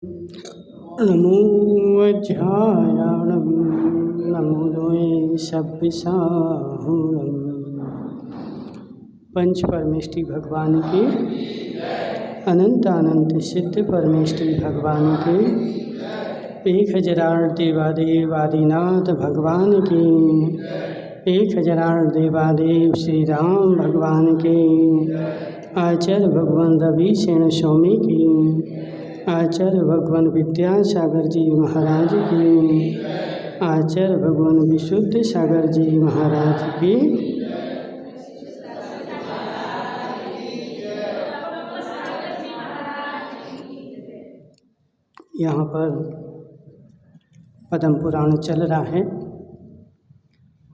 नमो वज्रायाणं नमो द्वये सव्यसाहुरम्। पंच परमेष्टि भगवान के, अनंत अनंत सिद्ध परमेष्टि भगवान के, 1008 देवादेव आदिनाथ भगवान के, 1008 देवादेव श्री राम भगवान के, आचार्य भगवान रवि सेन स्वामी की, आचार्य भगवान विद्यासागर जी महाराज की, आचार्य भगवान विशुद्ध सागर जी महाराज की, यहाँ पर पद्म पुराण चल रहा है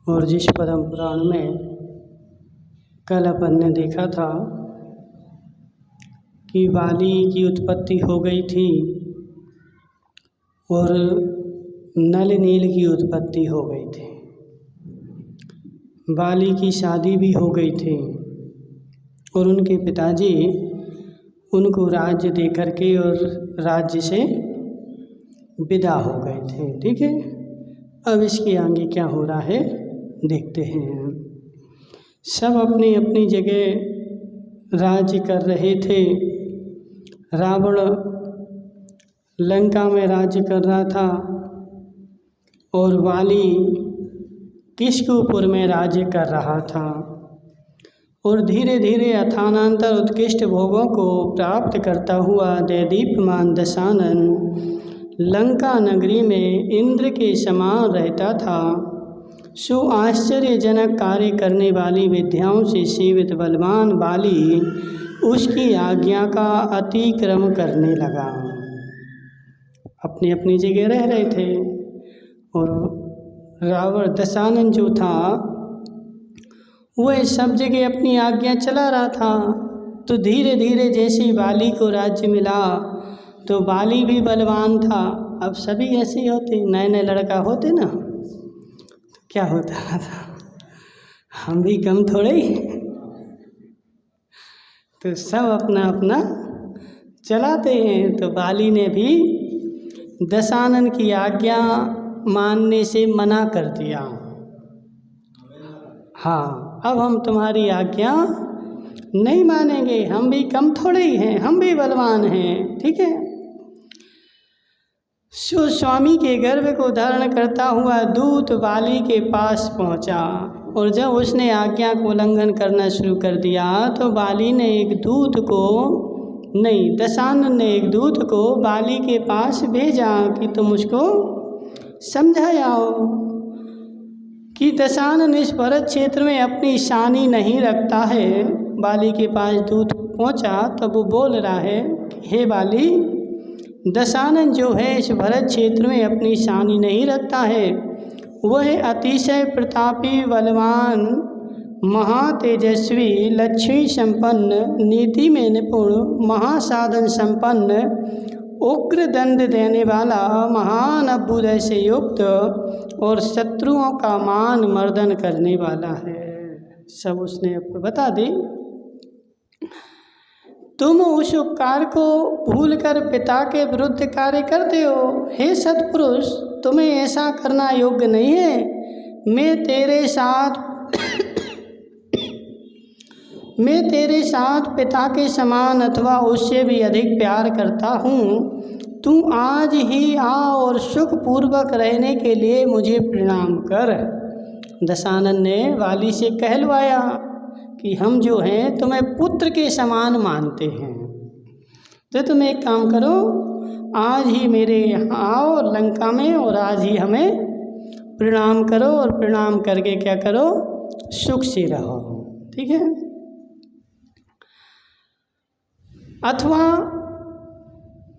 और जिस पद्म पुराण में कल अपन ने देखा था कि बाली की उत्पत्ति हो गई थी और नल नील की उत्पत्ति हो गई थी। बाली की शादी भी हो गई थी और उनके पिताजी उनको राज्य दे करके और राज्य से विदा हो गए थे। ठीक है, अब इसके आगे क्या हो रहा है देखते हैं। सब अपनी अपनी जगह राज्य कर रहे थे। रावण लंका में राज्य कर रहा था और वाली किष्किपुर में राज्य कर रहा था और धीरे धीरे अथानांतर उत्कृष्ट भोगों को प्राप्त करता हुआ दैदीप्यमान दशानन लंका नगरी में इंद्र के समान रहता था। सो आश्चर्यजनक कार्य करने वाली विद्याओं से सेवित बलवान बाली उसकी आज्ञा का अतिक्रम करने लगा। अपनी अपनी जगह रह रहे थे और रावण दशानन जो था वह सब जगह अपनी आज्ञा चला रहा था। तो धीरे धीरे जैसे बाली को राज्य मिला तो बाली भी बलवान था। अब सभी ऐसे ही होते, नए नए लड़का होते ना तो क्या होता था, हम भी कम थोड़े ही। तो सब अपना अपना चलाते हैं। तो बाली ने भी दशानन की आज्ञा मानने से मना कर दिया। हाँ, अब हम तुम्हारी आज्ञा नहीं मानेंगे, हम भी कम थोड़े ही हैं, हम भी बलवान हैं। ठीक है। सो स्वामी के गर्भ को धारण करता हुआ दूत बाली के पास पहुंचा और जब उसने आज्ञा को उल्लंघन करना शुरू कर दिया तो बाली ने एक दूत को दशानन ने एक दूत को बाली के पास भेजा कि तुम उसको समझाओ कि दशानन इस भरत क्षेत्र में अपनी शानी नहीं रखता है। बाली के पास दूत पहुंचा तब वो बोल रहा है कि हे बाली, दशानन जो है इस भरत क्षेत्र में अपनी शानी नहीं रखता है। वह अतिशय प्रतापी, बलवान, महातेजस्वी, लक्ष्मी संपन्न, नीति में निपुण, महासाधन संपन्न, उग्र दंड देने वाला, महान अभ्युदय से युक्त और शत्रुओं का मान मर्दन करने वाला है। सब उसने बता दी। तुम उस उपकार को भूलकर पिता के विरुद्ध कार्य करते हो। हे सत्पुरुष, तुम्हें ऐसा करना योग्य नहीं है। मैं तेरे साथ पिता के समान अथवा उससे भी अधिक प्यार करता हूँ। तू आज ही आ और सुखपूर्वक रहने के लिए मुझे प्रणाम कर। दशानन ने वाली से कहलवाया कि हम जो हैं तुम्हें पुत्र के समान मानते हैं, तो तुम एक काम करो, आज ही मेरे यहाँ आओ लंका में और आज ही हमें प्रणाम करो और प्रणाम करके क्या करो, सुख से रहो। ठीक है। अथवा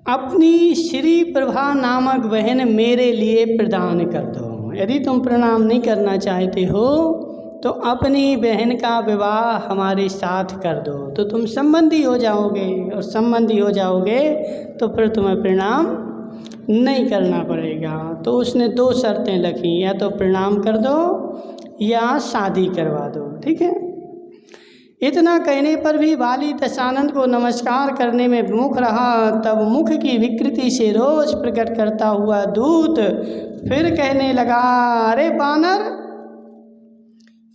अपनी श्री प्रभा नामक बहन मेरे लिए प्रदान कर दो। यदि तुम प्रणाम नहीं करना चाहते हो तो अपनी बहन का विवाह हमारे साथ कर दो, तो तुम संबंधी हो जाओगे और संबंधी हो जाओगे तो फिर तुम्हें प्रणाम नहीं करना पड़ेगा। तो उसने 2 शर्तें रखी, या तो प्रणाम कर दो या शादी करवा दो। ठीक है। इतना कहने पर भी बाली दशानन को नमस्कार करने में विमुख रहा। तब मुख की विकृति से रोष प्रकट करता हुआ दूत फिर कहने लगा, अरे बानर,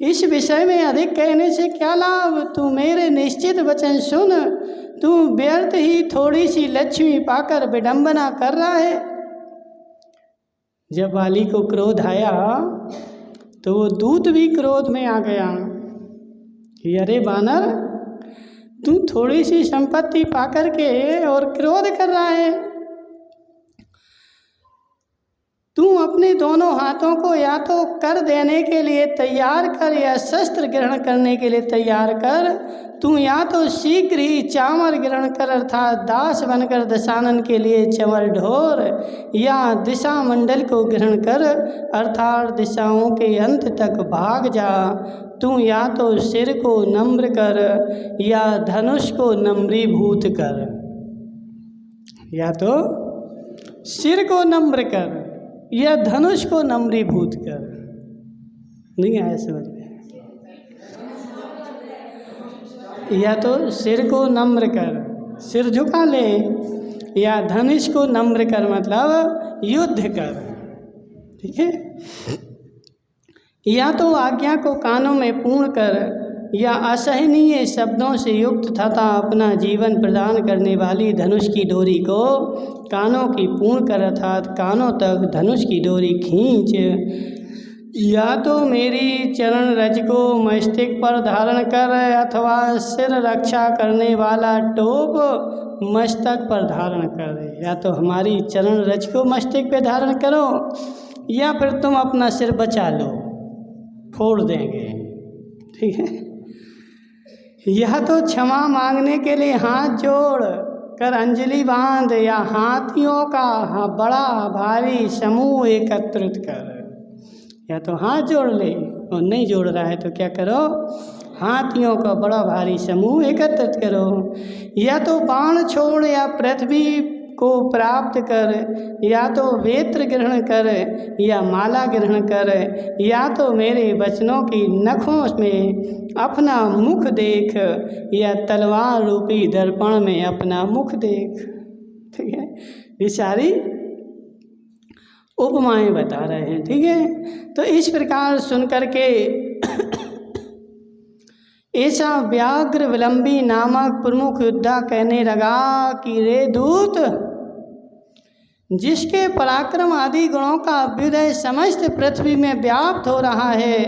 इस विषय में अधिक कहने से क्या लाभ? तू मेरे निश्चित वचन सुन। तू व्यर्थ ही थोड़ी सी लक्ष्मी पाकर विडंबना कर रहा है। जब बाली को क्रोध आया तो वो दूत भी क्रोध में आ गया कि अरे बानर, तू थोड़ी सी संपत्ति पाकर के और क्रोध कर रहा है। तू अपने दोनों हाथों को या तो कर देने के लिए तैयार कर या शस्त्र ग्रहण करने के लिए तैयार कर। तू या तो शीघ्र ही चामर ग्रहण कर अर्थात दास बनकर दशानन के लिए चमर ढोर, या दिशा मंडल को ग्रहण कर अर्थात दिशाओं के अंत तक भाग जा। तू या तो सिर को नम्र कर या धनुष को नम्रीभूत कर। या तो सिर को नम्र कर या धनुष को नम्रीभूत कर। नहीं आया समझ में? या तो सिर को नम्र कर, सिर झुका ले, या धनुष को नम्र कर मतलब युद्ध कर। ठीक है? या तो आज्ञा को कानों में पूर्ण कर या असहनीय शब्दों से युक्त तथा अपना जीवन प्रदान करने वाली धनुष की डोरी को कानों की पूर्ण कर अर्थात कानों तक धनुष की डोरी खींच। या तो मेरी चरण रज को मस्तक पर धारण कर अथवा सिर रक्षा करने वाला टोप मस्तक पर धारण कर। या तो हमारी चरण रज को मस्तक पे धारण करो या फिर तुम अपना सिर बचा लो, फोड़ देंगे। ठीक है? यह तो क्षमा मांगने के लिए हाथ जोड़ कर अंजलि बांध या हाथियों का बड़ा भारी समूह एकत्रित कर। या तो हाथ जोड़ ले और नहीं जोड़ रहा है तो क्या करो, हाथियों का बड़ा भारी समूह एकत्रित करो। या तो बाण छोड़ या पृथ्वी को प्राप्त कर, या तो वेत्र ग्रहण कर या माला ग्रहण कर, या तो मेरे वचनों की नखों में अपना मुख देख या तलवार रूपी दर्पण में अपना मुख देख। ठीक है? ये सारी उपमाएं बता रहे हैं। ठीक है? तो इस प्रकार सुन करके ऐसा व्याघ्र विलंबी नामक प्रमुख योद्धा कहने लगा कि रे दूत, जिसके पराक्रम आदि गुणों का अभ्युदय समस्त पृथ्वी में व्याप्त हो रहा है,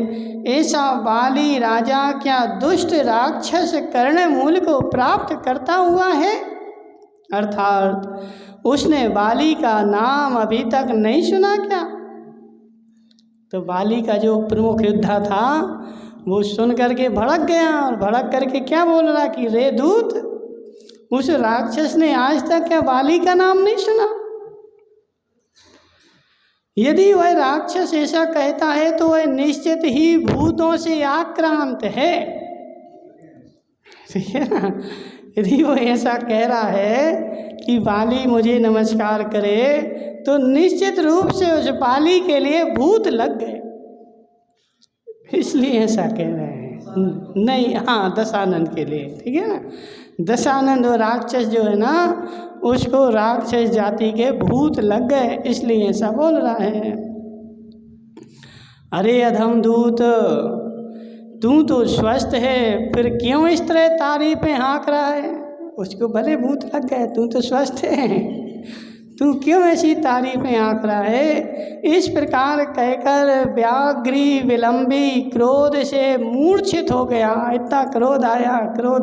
ऐसा बाली राजा क्या दुष्ट राक्षस कर्णमूल को प्राप्त करता हुआ है? अर्थात उसने बाली का नाम अभी तक नहीं सुना क्या? तो बाली का जो प्रमुख योद्धा था वो सुन करके भड़क गया और भड़क करके क्या बोल रहा कि रे दूत, उस राक्षस ने आज तक क्या बाली का नाम नहीं सुना? यदि वह राक्षस ऐसा कहता है तो वह निश्चित ही भूतों से आक्रांत है। ठीक है ना? यदि वो ऐसा कह रहा है कि बाली मुझे नमस्कार करे तो निश्चित रूप से उस बाली के लिए भूत लग गए, इसलिए ऐसा कह रहे हैं। नहीं, हाँ, दशानंद के लिए। ठीक है ना? दशानंद और राक्षस जो है ना, उसको राक्षस जाति के भूत लग गए, इसलिए ऐसा बोल रहा है। अरे अधम दूत, तू तो स्वस्थ है, फिर क्यों इस तरह तारीफें हाँक रहा है? उसको भले भूत लग गए, तू तो स्वस्थ है, तू क्यों ऐसी तारीफें हाँक रहा है? इस प्रकार कहकर व्याघ्री विलंबी क्रोध से मूर्छित हो गया। इतना क्रोध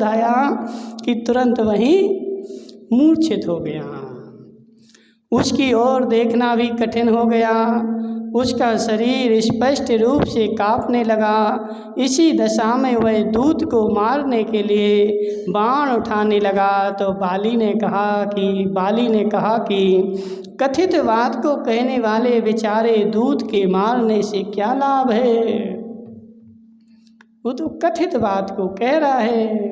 आया कि तुरंत वहीं मूर्छित हो गया। उसकी ओर देखना भी कठिन हो गया, उसका शरीर स्पष्ट रूप से कांपने लगा। इसी दशा में वह दूत को मारने के लिए बाण उठाने लगा तो बाली ने कहा कि कथित बात को कहने वाले बेचारे दूत के मारने से क्या लाभ है? वो तो कथित बात को कह रहा है।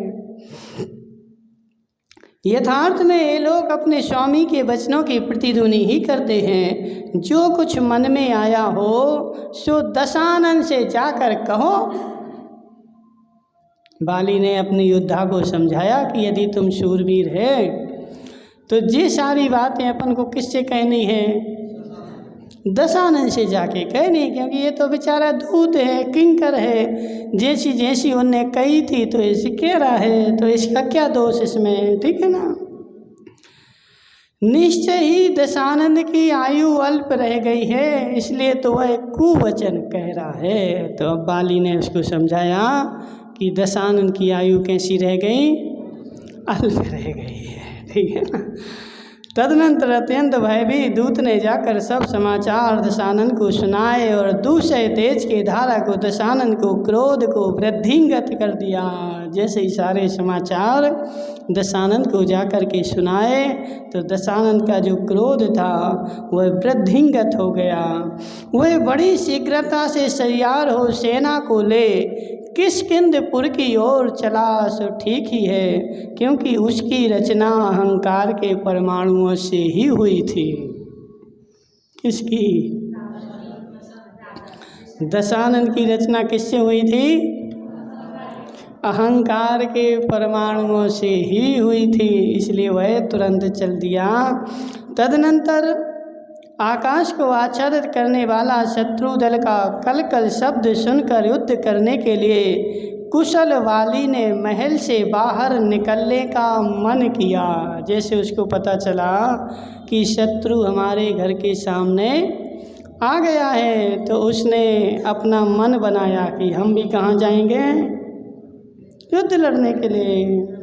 यथार्थ में ये लोग अपने स्वामी के वचनों की प्रतिध्वनि ही करते हैं। जो कुछ मन में आया हो सो दशानन से जाकर कहो। बाली ने अपने योद्धा को समझाया कि यदि तुम शूरवीर है तो ये सारी बातें अपन को किससे कहनी है? दशानन से जाके कहनी, क्योंकि ये तो बेचारा दूत है, किंकर है, जैसी जैसी उनने कही थी तो ऐसी कह रहा है, तो इसका क्या दोष इसमें, ठीक है ना। निश्चय ही दशानंद की आयु अल्प रह गई है, इसलिए तो वह कुवचन कह रहा है। तो अब बाली ने उसको समझाया कि दशानंद की आयु कैसी रह गई? अल्प रह गई है, ठीक है ना। तदनंतर अत्यंत भयभीत दूत ने जाकर सब समाचार दशानंद को सुनाए और दूसरे तेज के धारा को दशानंद को क्रोध को वृद्धिंगत कर दिया। जैसे ही सारे समाचार दशानंद को जाकर के सुनाए तो दशानंद का जो क्रोध था वह वृद्धिंगत हो गया। वह बड़ी शीघ्रता से सैयार हो सेना को ले किष्किंधपुर की ओर चला। सो ठीक ही है, क्योंकि उसकी रचना अहंकार के परमाणुओं से ही हुई थी। किसकी? दशानंद की रचना किससे हुई थी? अहंकार के परमाणुओं से ही हुई थी, इसलिए वह तुरंत चल दिया। तदनंतर आकाश को आच्छादित करने वाला शत्रु दल का कलकल शब्द सुनकर युद्ध करने के लिए कुशल वाली ने महल से बाहर निकलने का मन किया। जैसे उसको पता चला कि शत्रु हमारे घर के सामने आ गया है तो उसने अपना मन बनाया कि हम भी कहाँ जाएंगे? युद्ध लड़ने के लिए।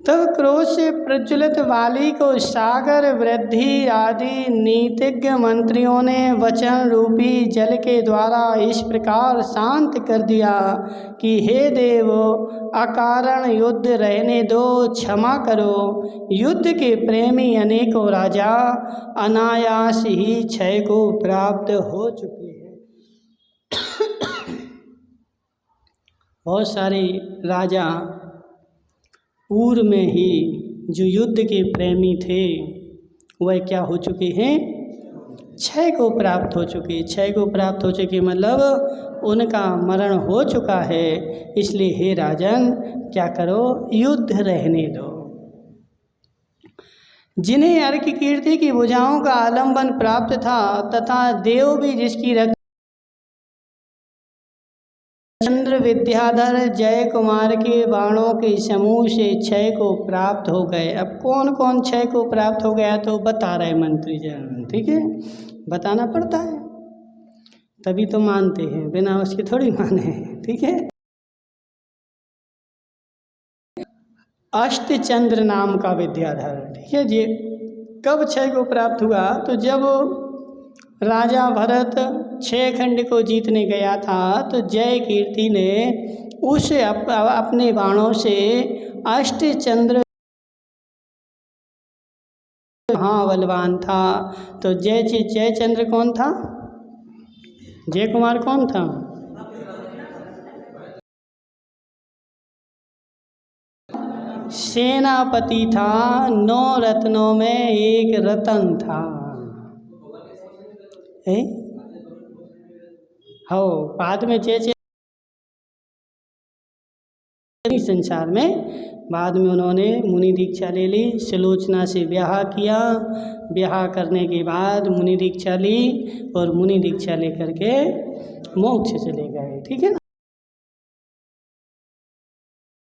तब क्रोध से प्रज्वलित वाली को सागर वृद्धि आदि नीतिज्ञ मंत्रियों ने वचन रूपी जल के द्वारा इस प्रकार शांत कर दिया कि हे देव, अकारण युद्ध रहने दो, क्षमा करो। युद्ध के प्रेमी अनेकों राजा अनायास ही क्षय को प्राप्त हो चुके हैं। बहुत सारे राजा पूर्व में ही जो युद्ध के प्रेमी थे वह क्या हो चुके हैं? क्षय को प्राप्त हो चुके। क्षय को प्राप्त हो चुके मतलब उनका मरण हो चुका है। इसलिए हे राजन, क्या करो? युद्ध रहने दो। जिन्हें अर्क कीर्ति की भुजाओं का आलंबन प्राप्त था तथा देव भी जिसकी चंद्र विद्याधर जय कुमार के बाणों के समूह से क्षय को प्राप्त हो गए। अब कौन कौन क्षय को प्राप्त हो गया तो बता रहे मंत्री जन, ठीक है, बताना पड़ता है तभी तो मानते हैं, बिना उसके थोड़ी माने, ठीक है। अष्टचंद्र नाम का विद्याधर, ठीक है जी। कब क्षय को प्राप्त हुआ? तो जब राजा भरत 6 खंड को जीतने गया था तो जय कीर्ति ने उसे अपने बाणों से अष्टचंद्र, हाँ बलवान था। तो जयचंद्र कौन था? जय कुमार कौन था? सेनापति था। 9 रत्नों में एक रतन था। हो बाद में संसार में बाद में उन्होंने मुनि दीक्षा ले ली, सुलोचना से ब्याह किया। ब्याह करने के बाद मुनि दीक्षा ली और मुनि दीक्षा लेकर के मोक्ष चले गए, ठीक है ना।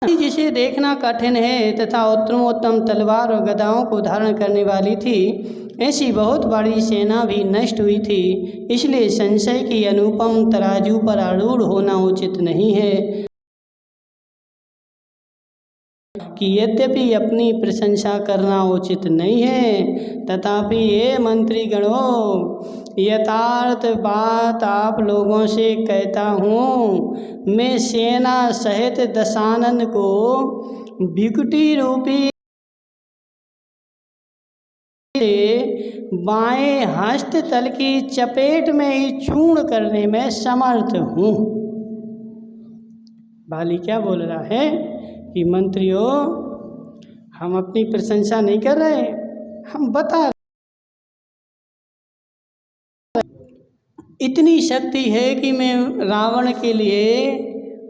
जिसे देखना कठिन है तथा उत्तमोत्तम तलवार और गदाओं को धारण करने वाली थी, ऐसी बहुत बड़ी सेना भी नष्ट हुई थी। इसलिए संशय की अनुपम तराजू पर आरूढ़ होना उचित नहीं है कि यद्यपि अपनी प्रशंसा करना उचित नहीं है, तथापि ये मंत्रीगणों, यथार्थ बात आप लोगों से कहता हूँ। मैं सेना सहित दशानन को विकुटी रूपी बाएं हस्त तल की चपेट में ही चूर्ण करने में समर्थ हूँ। बाली क्या बोल रहा है कि मंत्रियों, हम अपनी प्रशंसा नहीं कर रहे, हम बता रहे इतनी शक्ति है कि मैं रावण के लिए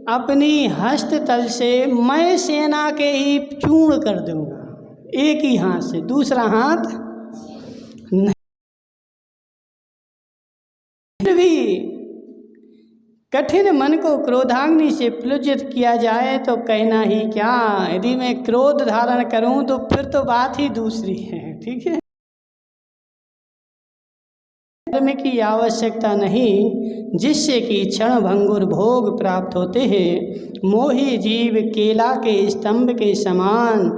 अपनी हस्ततल से मैं सेना के ही चूर्ण कर दूंगा, एक ही हाथ से, दूसरा हाथ नहीं। फिर भी कठिन मन को क्रोधाग्नि से प्लुजित किया जाए तो कहना ही क्या। यदि मैं क्रोध धारण करूं तो फिर तो बात ही दूसरी है, ठीक है। कर्म की आवश्यकता नहीं, जिससे कि क्षण भंगुर भोग प्राप्त होते हैं। मोही जीव केला के स्तंभ के समान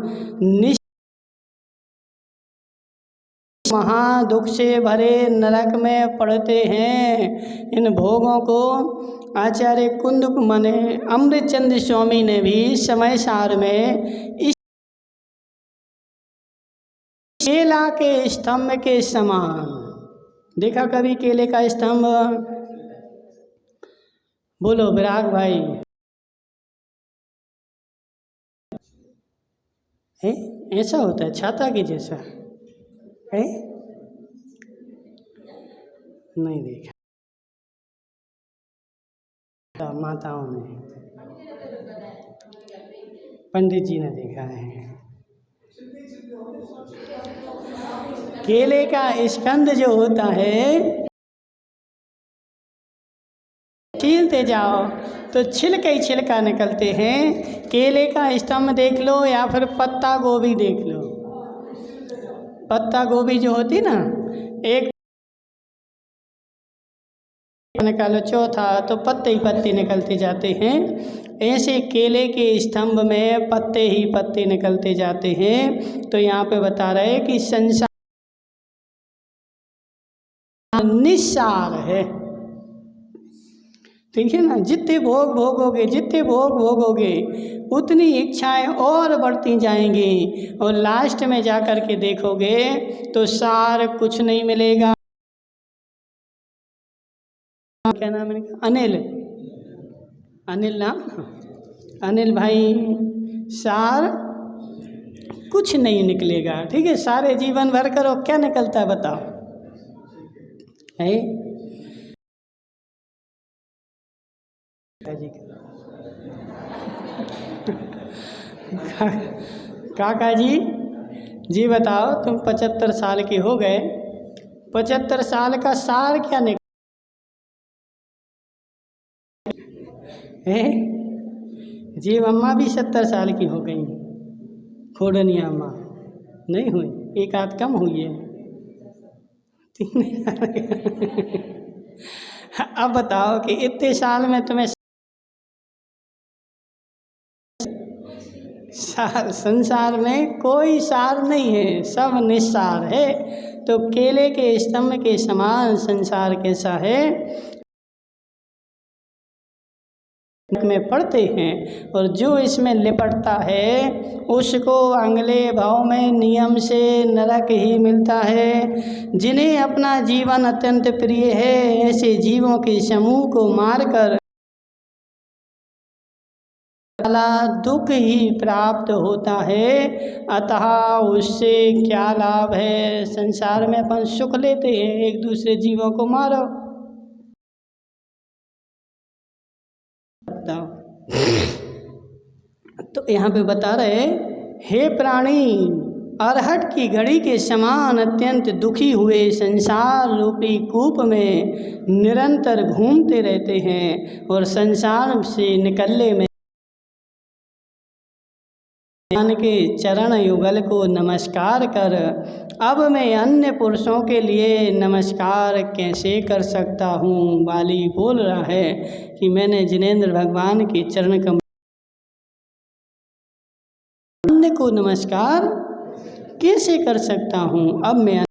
महादुख से भरे नरक में पड़ते हैं। इन भोगों को आचार्य कुंदक मने अमृतचंद्र स्वामी ने भी समय सार में इस केला के स्तंभ के समान देखा। कभी केले का स्तंभ? बोलो विराग भाई, है ऐसा होता है छाता के जैसा है? नहीं देखा माताओं ने, पंडित जी ने देखा है। केले का स्कंद जो होता है, छीलते जाओ तो छिलका ही छिलका निकलते हैं। केले का स्तंभ देख लो या फिर पत्ता गोभी देख लो। पत्ता गोभी जो होती ना, एक निकालो चौथा तो पत्ते ही पत्ते निकलते जाते हैं। ऐसे केले के स्तंभ में पत्ते ही पत्ते निकलते जाते हैं। तो यहाँ पे बता रहे कि संसार निस्सार है, ठीक है ना। जितने भोग भोगोगे, जितने भोग भोगोगे, उतनी इच्छाएं और बढ़ती जाएंगी और लास्ट में जा कर के देखोगे तो सार कुछ नहीं मिलेगा। क्या नाम है? अनिल, अनिल नाम, अनिल भाई, सार कुछ नहीं निकलेगा, ठीक है। सारे जीवन भर करो, क्या निकलता है बताओ? है काका जी बताओ, तुम 75 साल के हो गए, 75 साल का सार क्या निकल है? जी अम्मा भी 70 साल की हो गई, खोडनिया अम्मा नहीं हुई, एक आध कम हुई है। अब बताओ कि इतने साल में तुम्हें संसार में कोई सार नहीं है, सब निस्सार है। तो केले के स्तंभ के समान संसार कैसा है में पड़ते हैं, और जो इसमें लिपटता है उसको अगले भाव में नियम से नरक ही मिलता है। जिन्हें अपना जीवन अत्यंत प्रिय है, ऐसे जीवों के समूह को मारकर दुख ही प्राप्त होता है। अतः उससे क्या लाभ है? संसार में अपन सुख लेते हैं, एक दूसरे जीवों को मारो। तो यहाँ पे बता रहे, हे प्राणी, अरहट की घड़ी के समान अत्यंत दुखी हुए संसार रूपी कूप में निरंतर घूमते रहते हैं और संसार से निकलने में भगवान के चरण युगल को नमस्कार कर अब मैं अन्य पुरुषों के लिए नमस्कार कैसे कर सकता हूँ। बाली बोल रहा है कि मैंने जिनेंद्र भगवान के चरण कमल अन्य को नमस्कार कैसे कर सकता हूँ। अब मैं